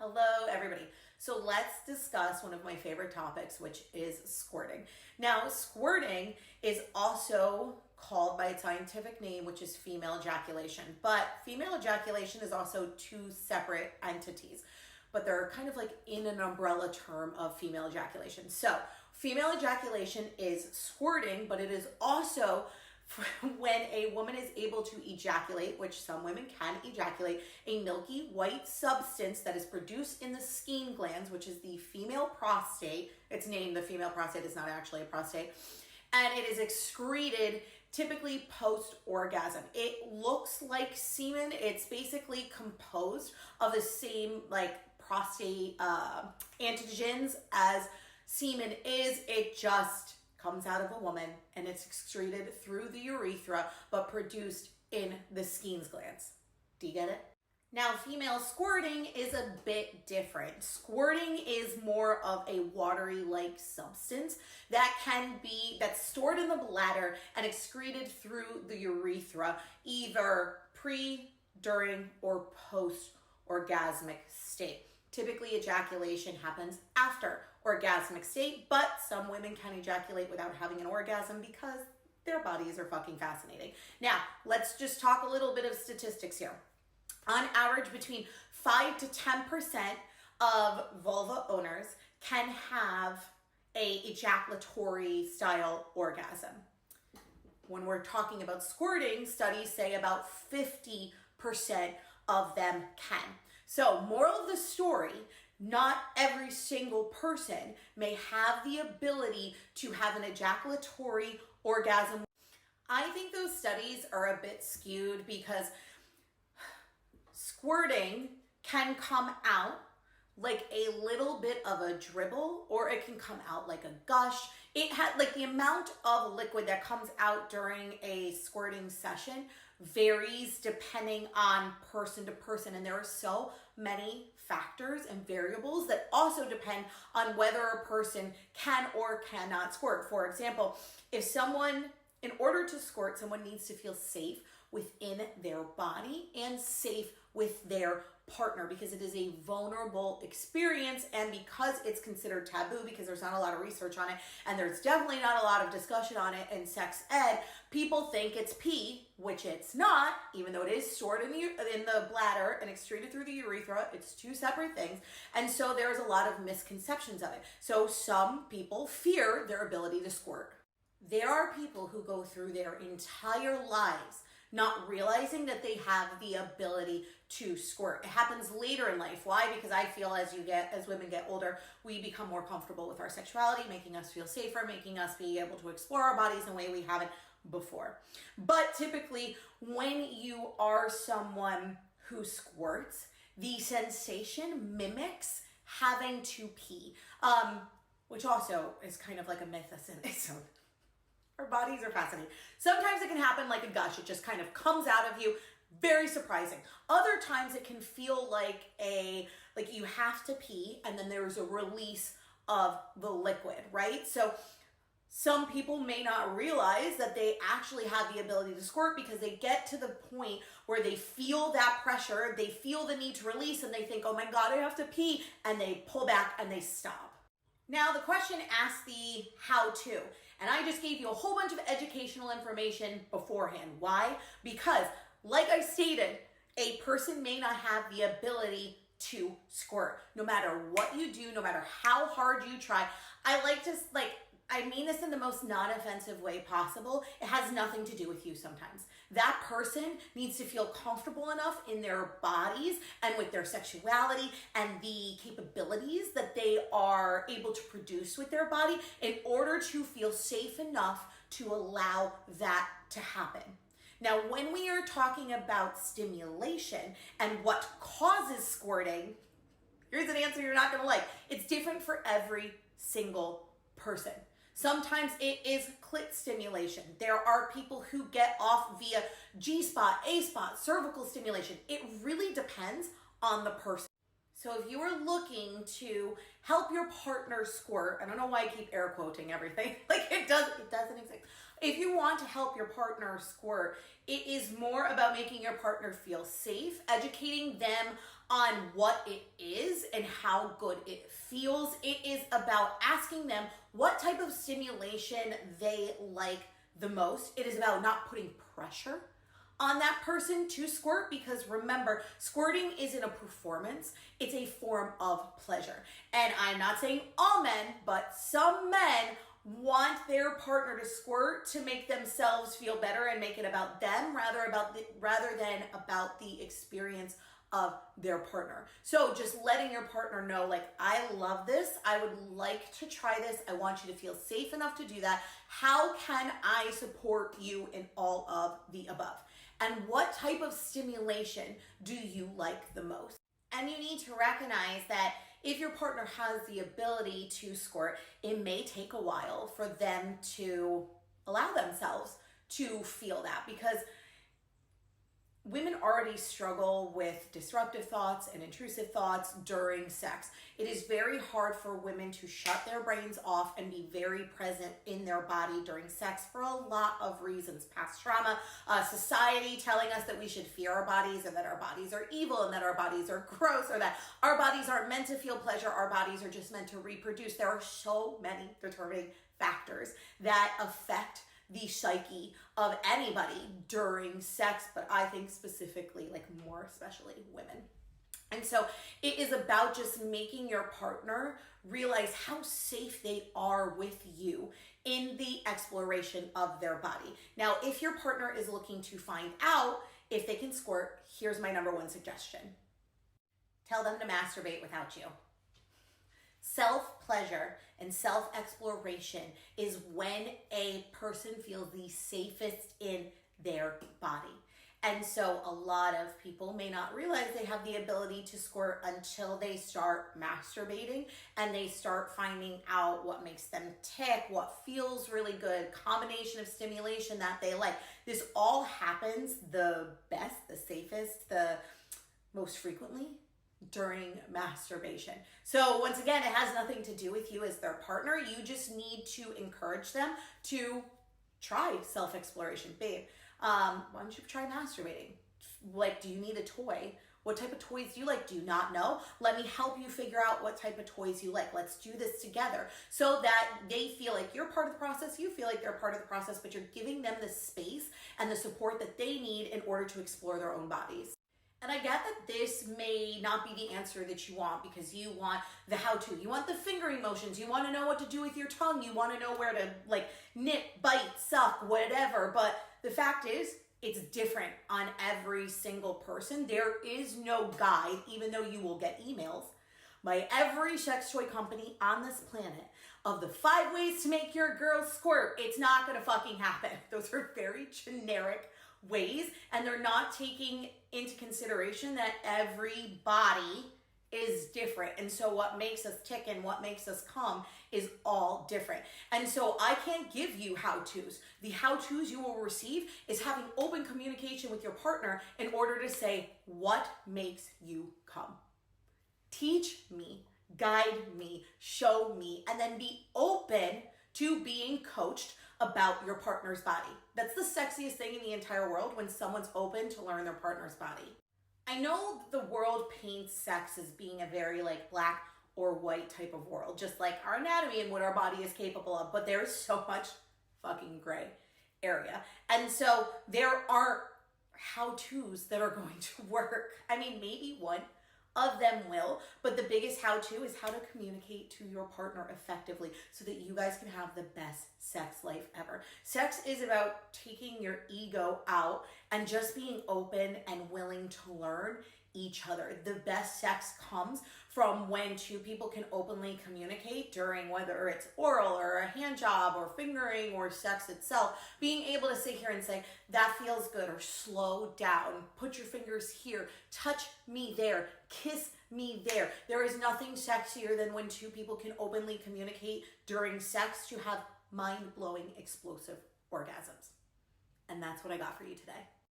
Hello, everybody. So let's discuss one of my favorite topics, which is squirting. Now, squirting is also called by its scientific name, which is female ejaculation. But female ejaculation is also two separate entities, but they're kind of like in an umbrella term of female ejaculation. So female ejaculation is squirting, but it is also when a woman is able to ejaculate, which some women can ejaculate, a milky white substance that is produced in the skin glands, which is the female prostate. It's named the female prostate, it's not actually a prostate. And it is excreted typically post-orgasm. It looks like semen. It's basically composed of the same prostate antigens as semen is. It just comes out of a woman and it's excreted through the urethra but produced in the skin glands. Do you get it? Now, female squirting is a bit different. Squirting is more of a watery-like substance that's stored in the bladder and excreted through the urethra, either pre, during, or post-orgasmic state. Typically, ejaculation happens after orgasmic state, but some women can ejaculate without having an orgasm because their bodies are fucking fascinating. Now, let's just talk a little bit of statistics here. On average, between 5 to 10% of vulva owners can have a ejaculatory style orgasm. When we're talking about squirting, studies say about 50% of them can. So, moral of the story, not every single person may have the ability to have an ejaculatory orgasm. I think those studies are a bit skewed because squirting can come out like a little bit of a dribble, or it can come out like a gush. It had the amount of liquid that comes out during a squirting session varies depending on person to person, and there are so many factors and variables that also depend on whether a person can or cannot squirt. For example, in order to squirt, someone needs to feel safe within their body and safe with their partner, because it is a vulnerable experience, and because it's considered taboo, because there's not a lot of research on it, and there's definitely not a lot of discussion on it in sex ed, people think it's pee, which it's not, even though it is stored in the bladder and excreted through the urethra. It's two separate things, and so there's a lot of misconceptions of it. So some people fear their ability to squirt. There are people who go through their entire lives not realizing that they have the ability to squirt. It happens later in life. Why? Because I feel as women get older, we become more comfortable with our sexuality, making us feel safer, making us be able to explore our bodies in a way we haven't before. But typically, when you are someone who squirts, the sensation mimics having to pee, which also is kind of like a myth. So our bodies are fascinating. Sometimes it can happen like a gush. It just kind of comes out of you. Very surprising. Other times it can feel like you have to pee and then there's a release of the liquid, right? So some people may not realize that they actually have the ability to squirt because they get to the point where they feel that pressure, they feel the need to release, and they think, oh my God, I have to pee, and they pull back and they stop. Now the question asks the how to. And I just gave you a whole bunch of educational information beforehand. Why? Because, like I stated, a person may not have the ability to squirt. No matter what you do, no matter how hard you try. I mean this in the most non-offensive way possible. It has nothing to do with you sometimes. That person needs to feel comfortable enough in their bodies and with their sexuality and the capabilities that they are able to produce with their body in order to feel safe enough to allow that to happen. Now, when we are talking about stimulation and what causes squirting, here's an answer you're not going to like. It's different for every single person. Sometimes it is clit stimulation. There are people who get off via G-spot, A-spot, cervical stimulation. It really depends on the person. So if you are looking to help your partner squirt, I don't know why I keep air quoting everything, it doesn't exist. If you want to help your partner squirt, it is more about making your partner feel safe, educating them on what it is and how good it feels. It is about asking them what type of stimulation they like the most. It is about not putting pressure on that person to squirt, because remember, squirting isn't a performance, it's a form of pleasure. And I'm not saying all men, but some men want their partner to squirt to make themselves feel better and make it about them rather than about the experience of their partner. So just letting your partner know, like, I love this, I would like to try this, I want you to feel safe enough to do that. How can I support you in all of the above? And what type of stimulation do you like the most? And you need to recognize that if your partner has the ability to squirt, it may take a while for them to allow themselves to feel that, because women already struggle with disruptive thoughts and intrusive thoughts during sex. It is very hard for women to shut their brains off and be very present in their body during sex for a lot of reasons. Past trauma, society telling us that we should fear our bodies, and that our bodies are evil, and that our bodies are gross, or that our bodies aren't meant to feel pleasure, our bodies are just meant to reproduce. There are so many determining factors that affect the psyche of anybody during sex, but I think specifically, like, more especially women. And so it is about just making your partner realize how safe they are with you in the exploration of their body. Now, if your partner is looking to find out if they can squirt, here's my number one suggestion. Tell them to masturbate without you. Self-pleasure and self-exploration is when a person feels the safest in their body. And so a lot of people may not realize they have the ability to squirt until they start masturbating and they start finding out what makes them tick, what feels really good, combination of stimulation that they like. This all happens the best, the safest, the most frequently during masturbation. So once again, it has nothing to do with you as their partner. You just need to encourage them to try self-exploration. Babe, why don't you try masturbating? Like, do you need a toy? What type of toys do you like? Do you not know? Let me help you figure out what type of toys you like. Let's do this together, so that they feel like you're part of the process, you feel like they're part of the process, but you're giving them the space and the support that they need in order to explore their own bodies. And I get that this may not be the answer that you want, because you want the how-to. You want the fingering motions. You want to know what to do with your tongue. You want to know where to, like, nip, bite, suck, whatever. But the fact is, it's different on every single person. There is no guide, even though you will get emails by every sex toy company on this planet of the 5 ways to make your girl squirt. It's not going to fucking happen. Those are very generic ways, and they're not taking into consideration that every body is different. And so what makes us tick and what makes us come is all different. And so I can't give you how-tos. The how-tos you will receive is having open communication with your partner in order to say, what makes you come? Teach me, guide me, show me, and then be open to being coached about your partner's body. That's the sexiest thing in the entire world, when someone's open to learn their partner's body. I know the world paints sex as being a very, like, black or white type of world, just like our anatomy and what our body is capable of, but there's so much fucking gray area. And so there aren't how-tos that are going to work. I mean, maybe one of them will, but the biggest how-to is how to communicate to your partner effectively so that you guys can have the best sex life ever. Sex is about taking your ego out and just being open and willing to learn each other. The best sex comes from when two people can openly communicate during, whether it's oral or a hand job or fingering or sex itself, being able to sit here and say, that feels good, or slow down, put your fingers here, touch me there, kiss me there. There is nothing sexier than when two people can openly communicate during sex to have mind-blowing, explosive orgasms. And that's what I got for you today.